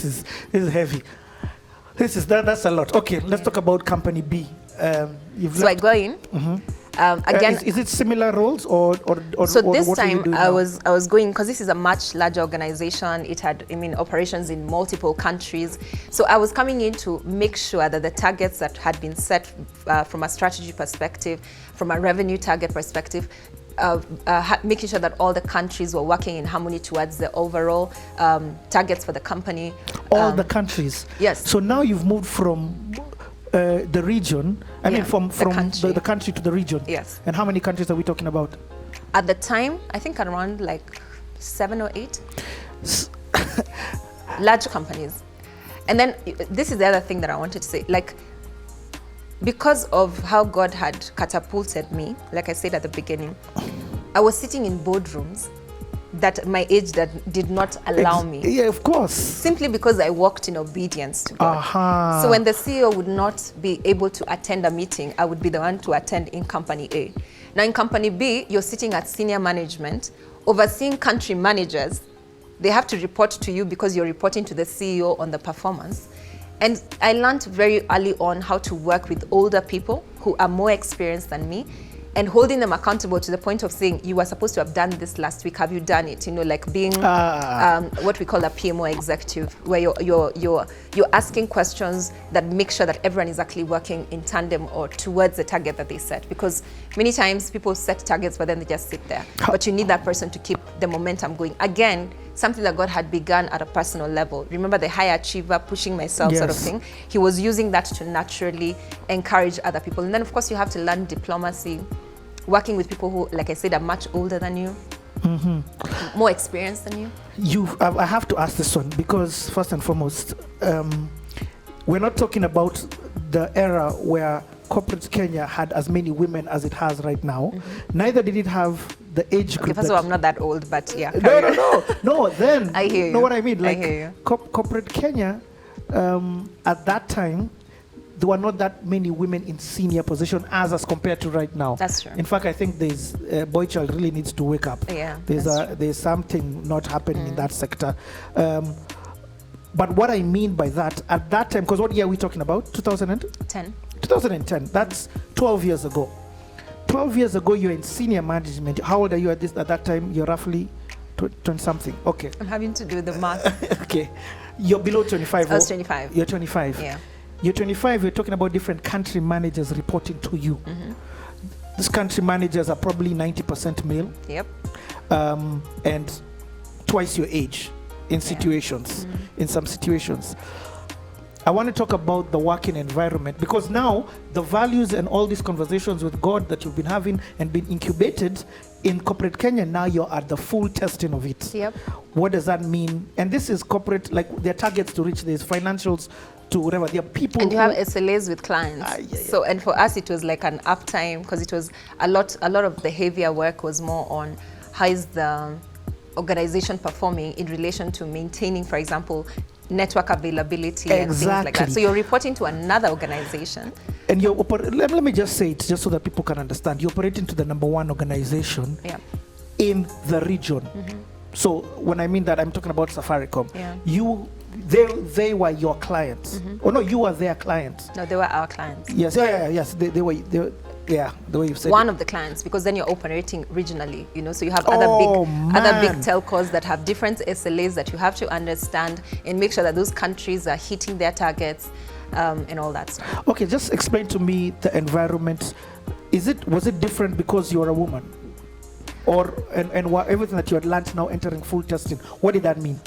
this is heavy. That's a lot. Okay, let's talk about company B. I go in. Again, is it similar roles or so or this what are you time doing I now? was going because this is a much larger organization. It had operations in multiple countries. So I was coming in to make sure that the targets that had been set from a strategy perspective, from a revenue target perspective, making sure that all the countries were working in harmony towards the overall targets for the company. All the countries. Yes. So now you've moved from the region. I mean, from the country to the region. Yes. And how many countries are we talking about? At the time, I think around like 7 or 8 large companies. And then this is the other thing that I wanted to say. Like, because of how God had catapulted me, like I said at the beginning, I was sitting in boardrooms that my age did not allow me. Yeah, of course. Simply because I walked in obedience to God. So when the CEO would not be able to attend a meeting, I would be the one to attend in company A. Now in company B, you're sitting at senior management, overseeing country managers. They have to report to you because you're reporting to the CEO on the performance. And I learned very early on how to work with older people who are more experienced than me, and holding them accountable to the point of saying, you were supposed to have done this last week, have you done it? Like being what we call a PMO executive, where you're asking questions that make sure that everyone is actually working in tandem or towards the target that they set. Because many times people set targets, but then they just sit there. But you need that person to keep the momentum going. Again, something that God had begun at a personal level. Remember the high achiever, pushing myself sort of thing? He was using that to naturally encourage other people. And then of course you have to learn diplomacy, working with people who, like I said, are much older than you, more experienced than you. I have to ask this one because first and foremost, we're not talking about the era where corporate Kenya had as many women as it has right now. Neither did it have the age group. First of all, I'm not that old, but yeah. No. Then I hear you. Know what I mean? Like, I hear you. Corporate Kenya, at that time, there were not that many women in senior position as compared to right now. That's true. In fact, I think there's boy child really needs to wake up. Yeah, there's something not happening in that sector. But what I mean by that, at that time, because what year are we talking about? 2010. 2010. That's 12 years ago. 12 years ago, you're in senior management. How old are you at that time? You're roughly 20 something. Okay. I'm having to do the math. Okay. You're below 25. I was 25. You're 25. Yeah. You're 25, you're talking about different country managers reporting to you. These country managers are probably 90% male. Yep. And twice your age in situations, in some situations. I want to talk about the working environment because now the values and all these conversations with God that you've been having and been incubated in corporate Kenya, now you're at the full testing of it. Yep. What does that mean? And this is corporate, like their targets to reach, there's financials to whatever. There are people and you have SLAs with clients. So, and for us, it was like an uptime because it was a lot of the heavier work was more on how is the organization performing in relation to maintaining, for example, network availability and things like that. So you're reporting to another organization. And you're let me just say it just so that people can understand. You're operating to the number one organization in the region. So when I mean that, I'm talking about Safaricom. They were your clients. Oh no, you were their clients. No, they were our clients. Yes, yes. They were the way you said one of the clients, because then you're operating regionally, so you have other big telcos that have different SLAs that you have to understand and make sure that those countries are hitting their targets and all that stuff. Okay, just explain to me the environment. Was it different because you're a woman? Or and everything that you had learned now entering full testing, what did that mean?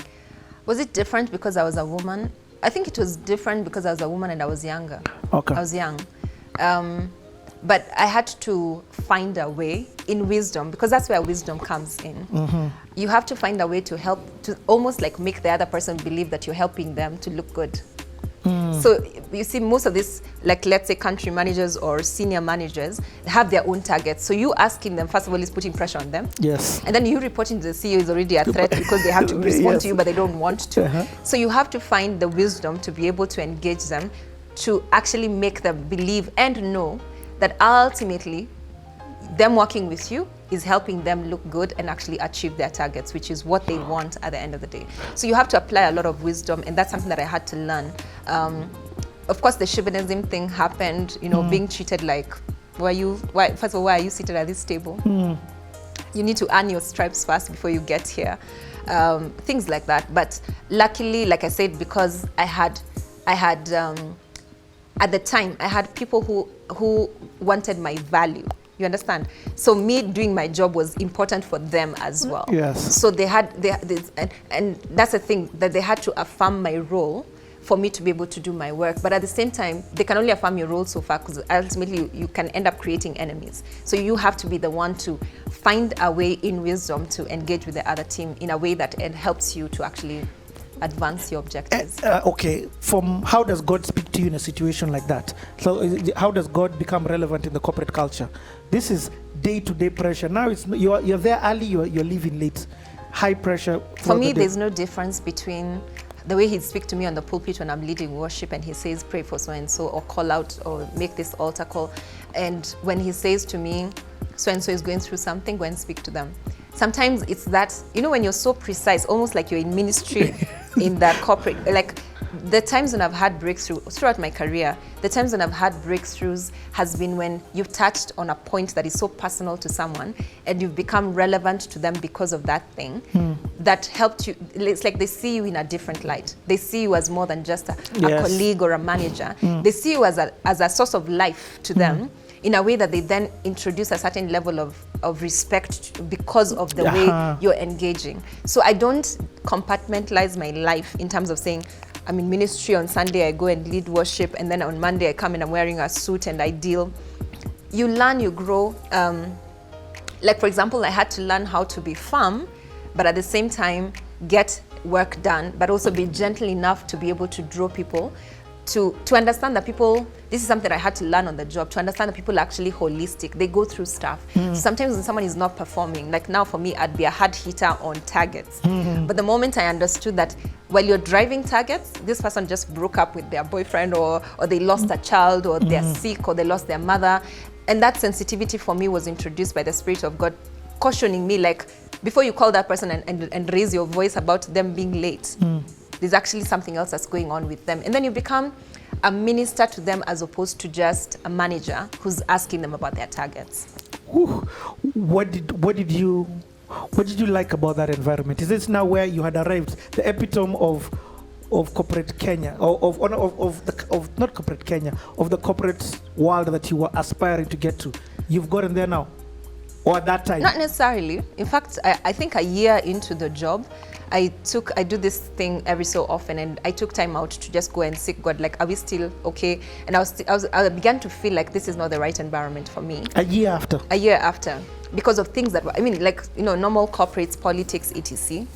Was it different because I was a woman? I think it was different because I was a woman and I was younger. Okay. I was young. But I had to find a way in wisdom, because that's where wisdom comes in. You have to find a way to help, to almost like make the other person believe that you're helping them to look good. So you see, most of this, like let's say country managers or senior managers have their own targets. So you asking them, first of all, is putting pressure on them. Yes. And then you reporting to the CEO is already a threat because they have to respond to you, but they don't want to. So you have to find the wisdom to be able to engage them, to actually make them believe and know that ultimately them working with you is helping them look good and actually achieve their targets, which is what they want at the end of the day. So you have to apply a lot of wisdom, and that's something that I had to learn. Of course, the chauvinism thing happened, being treated like, first of all, why are you seated at this table? You need to earn your stripes first before you get here. Things like that. But luckily, like I said, because I had at the time, I had people who wanted my value. You understand? So me doing my job was important for them as well. Yes. So they and that's the thing, that they had to affirm my role for me to be able to do my work. But at the same time, they can only affirm your role so far, because ultimately you can end up creating enemies. So you have to be the one to find a way in wisdom to engage with the other team in a way that it helps you to actually advance your objectives. Okay, from how does God speak to you in a situation like that? So how does God become relevant in the corporate culture? This is day-to-day pressure. Now you're there early, you're leaving late. High pressure. For me, there's no difference between the way he'd speak to me on the pulpit when I'm leading worship and he says, pray for so-and-so, or call out, or make this altar call. And when he says to me, so-and-so is going through something, go and speak to them. Sometimes it's that, when you're so precise, almost like you're in ministry in that corporate, like the times when I've had breakthroughs throughout my career, the times when I've had breakthroughs has been when you've touched on a point that is so personal to someone and you've become relevant to them because of that thing that helped you. It's like they see you in a different light. They see you as more than just a colleague or a manager. They see you as a source of life to them, in a way that they then introduce a certain level of respect because of the way you're engaging. So I don't compartmentalize my life in terms of saying, I'm in ministry on Sunday, I go and lead worship, and then on Monday I come and I'm wearing a suit and I deal. You learn, you grow. Like for example, I had to learn how to be firm, but at the same time get work done, but also be gentle enough to be able to draw people to understand that people, this is something I had to learn on the job, to understand that people are actually holistic. They go through stuff. Sometimes when someone is not performing, like now for me, I'd be a hard hitter on targets. But the moment I understood that while you're driving targets, this person just broke up with their boyfriend, or they lost a child, or they're sick, or they lost their mother. And that sensitivity for me was introduced by the Spirit of God, cautioning me, like, before you call that person and raise your voice about them being late, there's actually something else that's going on with them. And then you become a minister to them as opposed to just a manager who's asking them about their targets. What did you like about that environment? Is this now where you had arrived, the epitome of corporate Kenya, of not corporate Kenya, of the corporate world that you were aspiring to get to? You've gotten there now, or at that time? Not necessarily. In fact, I think a year into the job, I do this thing every so often, and I took time out to just go and seek God, like, are we still okay? And I began to feel like this is not the right environment for me. A year after, because of things that, normal corporates, politics, etc.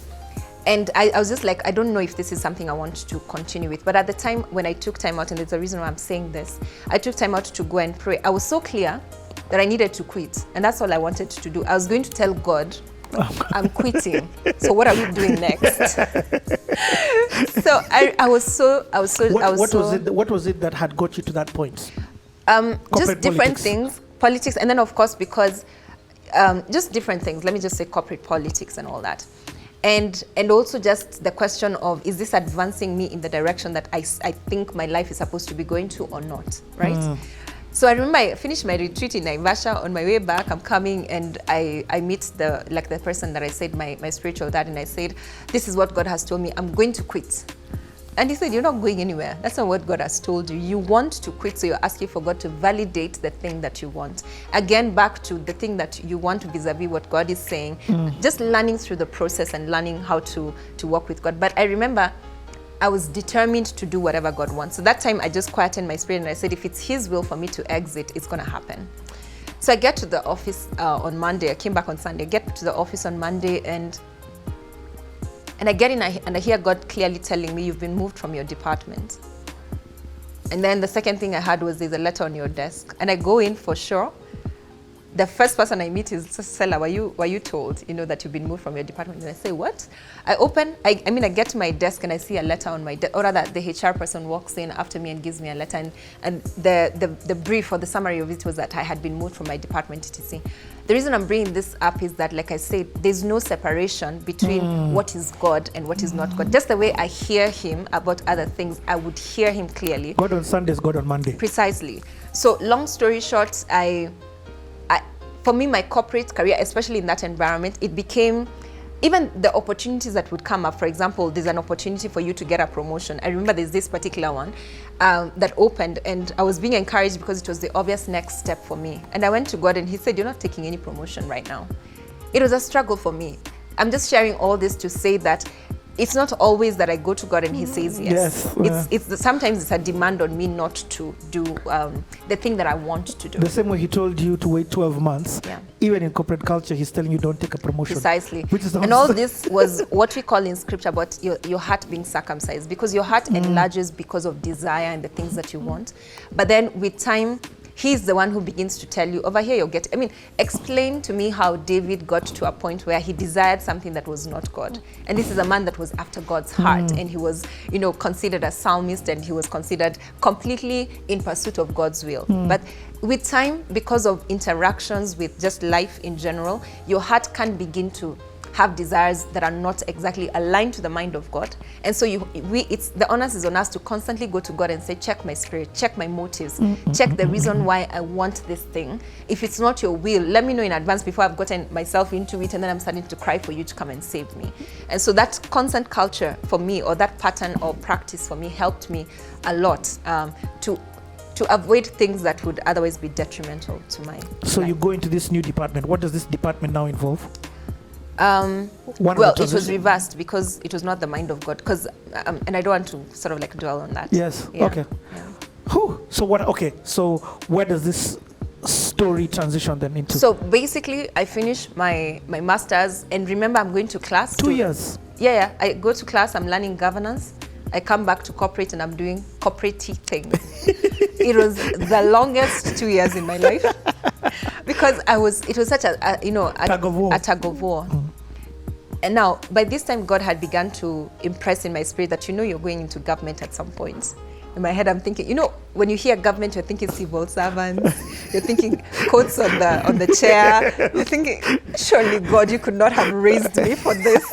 And I was just like, I don't know if this is something I want to continue with. But at the time when I took time out, and there's a reason why I'm saying this, I took time out to go and pray. I was so clear that I needed to quit, and that's all I wanted to do. I was going to tell God, I'm quitting. So what are we doing next? So What was it that had got you to that point? Just different things, politics, and then of course because just different things. Let me just say corporate politics and all that, and also just the question of, is this advancing me in the direction that I think my life is supposed to be going to or not, right? So I remember I finished my retreat in Naivasha. On my way back, I'm coming and I meet the person that I said, my spiritual dad, and I said, this is what God has told me, I'm going to quit. And he said, you're not going anywhere. That's not what God has told you. You want to quit, so you're asking for God to validate the thing that you want. Again, back to the thing that you want vis-a-vis what God is saying, just learning through the process and learning how to work with God. But I remember I was determined to do whatever God wants. So that time I just quietened my spirit and I said, if it's His will for me to exit, it's going to happen. So I get to the office on Monday. I came back on Sunday. I get to the office on Monday and I get in and I hear God clearly telling me, you've been moved from your department. And then the second thing I heard was, there's a letter on your desk. And I go in for sure. the first person I meet is, Sellah, were you told, that you've been moved from your department? And I say, what? I get to my desk and I see a letter on my desk, or rather the HR person walks in after me and gives me a letter, and the brief or the summary of it was that I had been moved from my department, etc. The reason I'm bringing this up is that, like I said, there's no separation between what is God and what is not God. Just the way I hear him about other things, I would hear him clearly. God on Sundays, God on Monday. Precisely. So long story short, for me, my corporate career, especially in that environment, it became, even the opportunities that would come up. For example, there's an opportunity for you to get a promotion. I remember there's this particular one that opened, and I was being encouraged because it was the obvious next step for me. And I went to God and he said, you're not taking any promotion right now. It was a struggle for me. I'm just sharing all this to say that it's not always that I go to God and he says yes. Sometimes it's a demand on me not to do the thing that I want to do. The same way he told you to wait 12 months. Yeah. Even in corporate culture, he's telling you don't take a promotion. Precisely. And all this was what we call in scripture about your heart being circumcised, because your heart enlarges because of desire and the things that you want. But then with time, he's the one who begins to tell you, over here you'll get, explain to me how David got to a point where he desired something that was not God. And this is a man that was after God's heart, and he was, considered a psalmist, and he was considered completely in pursuit of God's will. But with time, because of interactions with just life in general, your heart can begin to have desires that are not exactly aligned to the mind of God. And so the onus is on us to constantly go to God and say, check my spirit, check my motives, check the reason why I want this thing. If it's not your will, let me know in advance before I've gotten myself into it, and then I'm starting to cry for you to come and save me. And so that constant culture for me, or that pattern or practice for me, helped me a lot to avoid things that would otherwise be detrimental to my So life. You go into this new department. What does this department now involve? It was reversed because it was not the mind of God. Because and I don't want to sort of dwell on that. Yes. Yeah. Okay. Yeah. So what? Okay. So where does this story transition then into? So basically, I finished my master's, and remember, I'm going to class. 2 years. Yeah. I go to class. I'm learning governance. I come back to corporate, and I'm doing corporate-y things. It was the longest 2 years in my life. Because it was such a tug of war. And now, by this time, God had begun to impress in my spirit that, you're going into government at some point. In my head, I'm thinking, when you hear government, you're thinking civil servants, you're thinking coats on the chair, you're thinking, surely God, you could not have raised me for this,